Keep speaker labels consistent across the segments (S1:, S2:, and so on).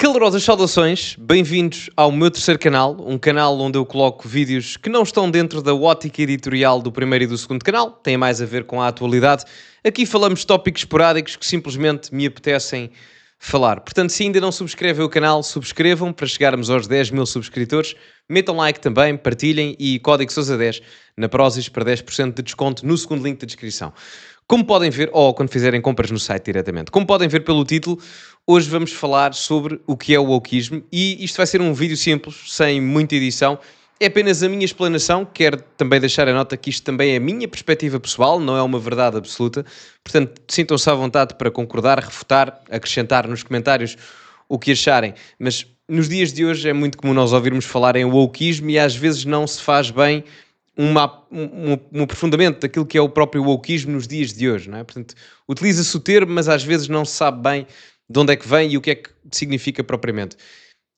S1: Calorosas saudações, bem-vindos ao meu terceiro canal, um canal onde eu coloco vídeos que não estão dentro da ótica editorial do primeiro e do segundo canal, têm mais a ver com a atualidade. Aqui falamos de tópicos esporádicos que simplesmente me apetecem falar. Portanto, se ainda não subscrevem o canal, subscrevam para chegarmos aos 10 mil subscritores. Metam like também, partilhem e código SOUSA10 na Prozis para 10% de desconto no segundo link da descrição. Como podem ver, ou quando fizerem compras no site diretamente, como podem ver pelo título, hoje vamos falar sobre o que é o wokeismo e isto vai ser um vídeo simples, sem muita edição. É apenas a minha explanação, quero também deixar a nota que isto também é a minha perspectiva pessoal, não é uma verdade absoluta. Portanto, sintam-se à vontade para concordar, refutar, acrescentar nos comentários o que acharem. Mas nos dias de hoje é muito comum nós ouvirmos falar em wokeismo e às vezes não se faz bem um aprofundamento daquilo que é o próprio wokeismo nos dias de hoje, não é? Portanto, utiliza-se o termo, mas às vezes não se sabe bem de onde é que vem e o que é que significa propriamente.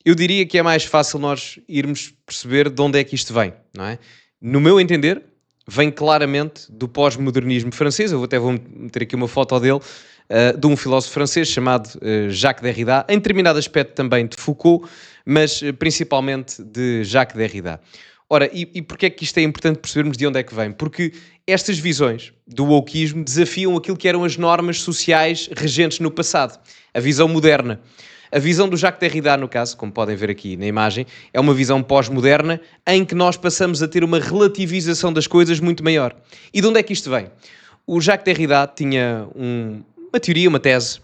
S1: Eu diria que é mais fácil nós irmos perceber de onde é que isto vem, não é? No meu entender, vem claramente do pós-modernismo francês. Eu até vou meter aqui uma foto dele, de um filósofo francês chamado Jacques Derrida, em determinado aspecto também de Foucault, mas principalmente de Jacques Derrida. Ora, e porquê é que isto é importante percebermos de onde é que vem? Porque estas visões do wokeismo desafiam aquilo que eram as normas sociais regentes no passado, a visão moderna. A visão do Jacques Derrida, no caso, como podem ver aqui na imagem, é uma visão pós-moderna em que nós passamos a ter uma relativização das coisas muito maior. E de onde é que isto vem? O Jacques Derrida tinha uma teoria, uma tese,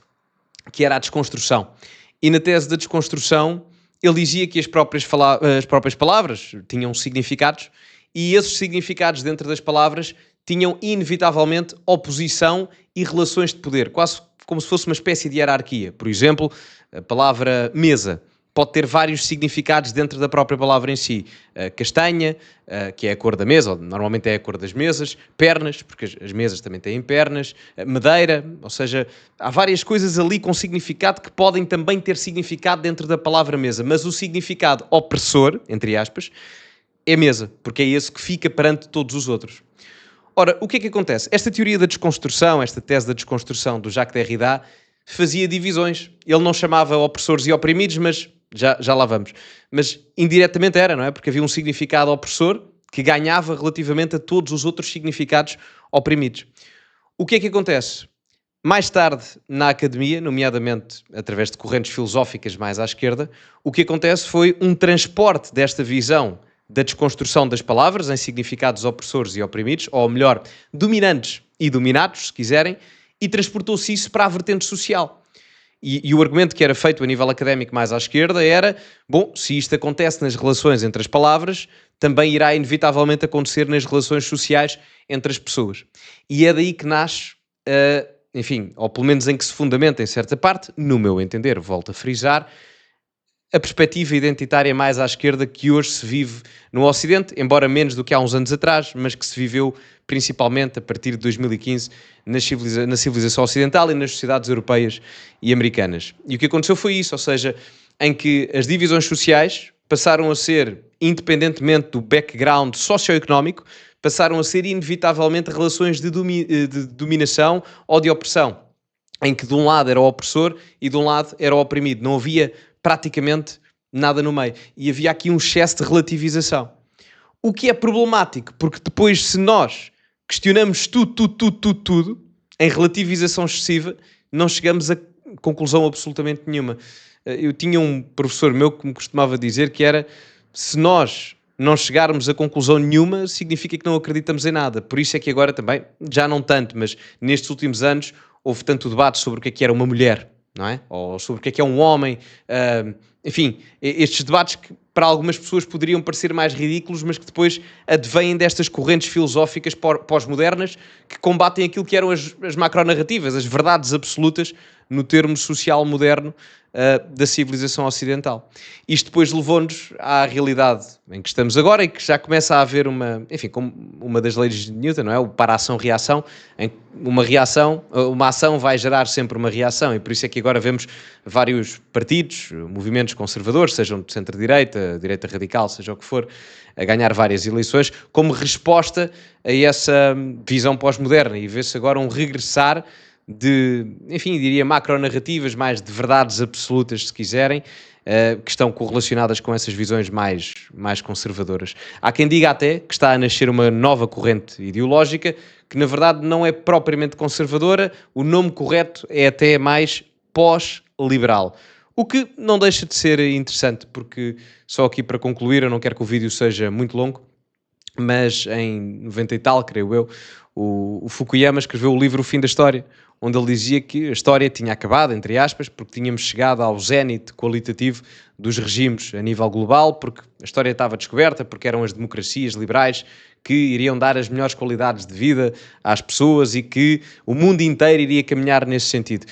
S1: que era a desconstrução. E na tese da desconstrução, ele dizia que as próprias palavras tinham significados e esses significados dentro das palavras tinham inevitavelmente oposição e relações de poder, quase como se fosse uma espécie de hierarquia. Por exemplo, a palavra mesa pode ter vários significados dentro da própria palavra em si. Castanha, que é a cor da mesa, ou normalmente é a cor das mesas. Pernas, porque as mesas também têm pernas. Madeira, ou seja, há várias coisas ali com significado que podem também ter significado dentro da palavra mesa. Mas o significado opressor, entre aspas, é mesa, porque é esse que fica perante todos os outros. Ora, o que é que acontece? Esta teoria da desconstrução, esta tese da desconstrução do Jacques Derrida, fazia divisões. Ele não chamava opressores e oprimidos, mas já lá vamos. Mas indiretamente era, não é? Porque havia um significado opressor que ganhava relativamente a todos os outros significados oprimidos. O que é que acontece? Mais tarde, na academia, nomeadamente através de correntes filosóficas mais à esquerda, o que acontece foi um transporte desta visão da desconstrução das palavras em significados opressores e oprimidos, ou melhor, dominantes e dominados, se quiserem, e transportou-se isso para a vertente social. E o argumento que era feito a nível académico mais à esquerda era, bom, se isto acontece nas relações entre as palavras, também irá inevitavelmente acontecer nas relações sociais entre as pessoas. E é daí que nasce, enfim, ou pelo menos em que se fundamenta em certa parte, no meu entender, volto a frisar, a perspectiva identitária mais à esquerda que hoje se vive no Ocidente, embora menos do que há uns anos atrás, mas que se viveu principalmente a partir de 2015 na civilização ocidental e nas sociedades europeias e americanas. E o que aconteceu foi isso, ou seja, em que as divisões sociais passaram a ser, independentemente do background socioeconómico, passaram a ser inevitavelmente relações de dominação ou de opressão, em que de um lado era o opressor e de um lado era o oprimido. Não havia praticamente nada no meio. E havia aqui um excesso de relativização. O que é problemático, porque depois, se nós questionamos tudo, em relativização excessiva, não chegamos a conclusão absolutamente nenhuma. Eu tinha um professor meu que me costumava dizer que era, se nós não chegarmos a conclusão nenhuma, significa que não acreditamos em nada. Por isso é que agora também, já não tanto, mas nestes últimos anos, houve tanto debate sobre o que era uma mulher, não é? Ou sobre o que é um homem, enfim, estes debates que para algumas pessoas poderiam parecer mais ridículos, mas que depois advêm destas correntes filosóficas pós-modernas que combatem aquilo que eram as macronarrativas, as verdades absolutas no termo social moderno da civilização ocidental. Isto depois levou-nos à realidade em que estamos agora e que já começa a haver como uma das leis de Newton, não é? O para-ação-reação, em que uma ação vai gerar sempre uma reação, e por isso é que agora vemos vários partidos, movimentos conservadores, sejam de centro-direita, direita radical, seja o que for, a ganhar várias eleições, como resposta a essa visão pós-moderna, e vê-se agora um regressar enfim, diria macronarrativas, mais de verdades absolutas, se quiserem, que estão correlacionadas com essas visões mais conservadoras. Há quem diga até que está a nascer uma nova corrente ideológica, que na verdade não é propriamente conservadora, o nome correto é até mais pós-liberal. O que não deixa de ser interessante, porque só aqui para concluir, eu não quero que o vídeo seja muito longo, mas em 90 e tal, creio eu, o Fukuyama escreveu o livro O Fim da História, onde ele dizia que a história tinha acabado, entre aspas, porque tínhamos chegado ao zénite qualitativo dos regimes a nível global, porque a história estava descoberta, porque eram as democracias liberais que iriam dar as melhores qualidades de vida às pessoas e que o mundo inteiro iria caminhar nesse sentido.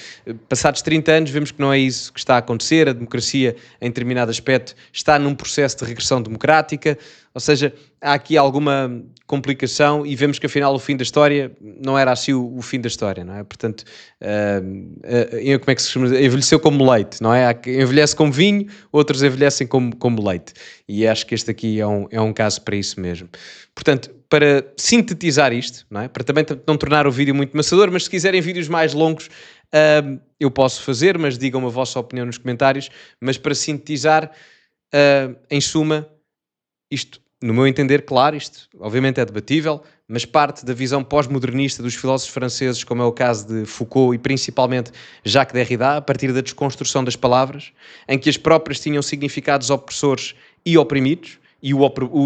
S1: Passados 30 anos vemos que não é isso que está a acontecer, a democracia em determinado aspecto está num processo de regressão democrática, ou seja, há aqui alguma complicação e vemos que afinal o fim da história não era assim o fim da história, não é? Portanto, como é que se chama? Envelheceu como leite, não é? Há que envelhece como vinho, outros envelhecem como leite. E acho que este aqui é um caso para isso mesmo. Portanto, para sintetizar isto, não é? Para também não tornar o vídeo muito maçador, mas se quiserem vídeos mais longos, eu posso fazer, mas digam-me a vossa opinião nos comentários. Mas para sintetizar, em suma, isto, no meu entender, claro, isto obviamente é debatível, mas parte da visão pós-modernista dos filósofos franceses, como é o caso de Foucault e principalmente Jacques Derrida, a partir da desconstrução das palavras, em que as próprias tinham significados opressores e oprimidos, e o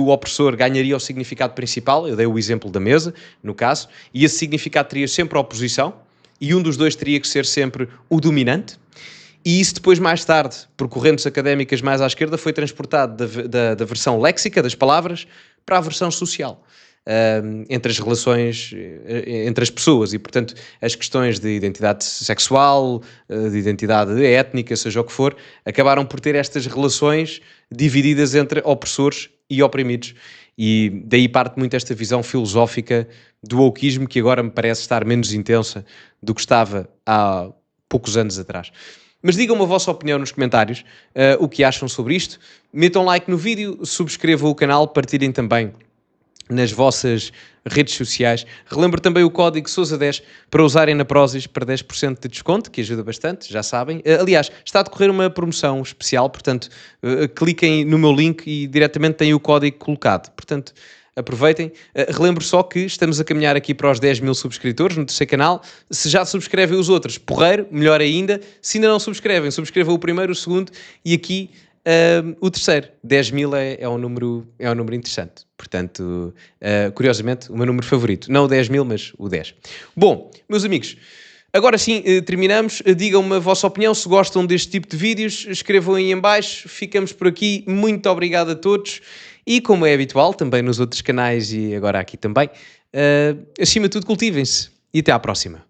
S1: opressor ganharia o significado principal, eu dei o exemplo da mesa, no caso, e esse significado teria sempre a oposição, e um dos dois teria que ser sempre o dominante. E isso depois, mais tarde, por correntes académicas mais à esquerda, foi transportado da versão léxica das palavras para a versão social, entre as relações, entre as pessoas. E, portanto, as questões de identidade sexual, de identidade étnica, seja o que for, acabaram por ter estas relações divididas entre opressores e oprimidos. E daí parte muito esta visão filosófica do wokeismo, que agora me parece estar menos intensa do que estava há poucos anos atrás. Mas digam-me a vossa opinião nos comentários, o que acham sobre isto. Metam like no vídeo, subscrevam o canal, partilhem também nas vossas redes sociais. Relembro também o código SOUSA10 para usarem na Prozis para 10% de desconto, que ajuda bastante, já sabem. Aliás, está a decorrer uma promoção especial, portanto, cliquem no meu link e diretamente têm o código colocado. Portanto, aproveitem. Relembro só que estamos a caminhar aqui para os 10 mil subscritores no terceiro canal. Se já subscrevem os outros, porreiro, melhor ainda. Se ainda não subscrevem, subscrevam o primeiro, o segundo e aqui o terceiro. 10 mil é um número interessante. Portanto, curiosamente, o meu número favorito. Não o 10 mil, mas o 10. Bom, meus amigos, agora sim, terminamos. Digam-me a vossa opinião, se gostam deste tipo de vídeos, escrevam aí em baixo. Ficamos por aqui. Muito obrigado a todos. E como é habitual, também nos outros canais e agora aqui também, acima de tudo, cultivem-se. E até à próxima.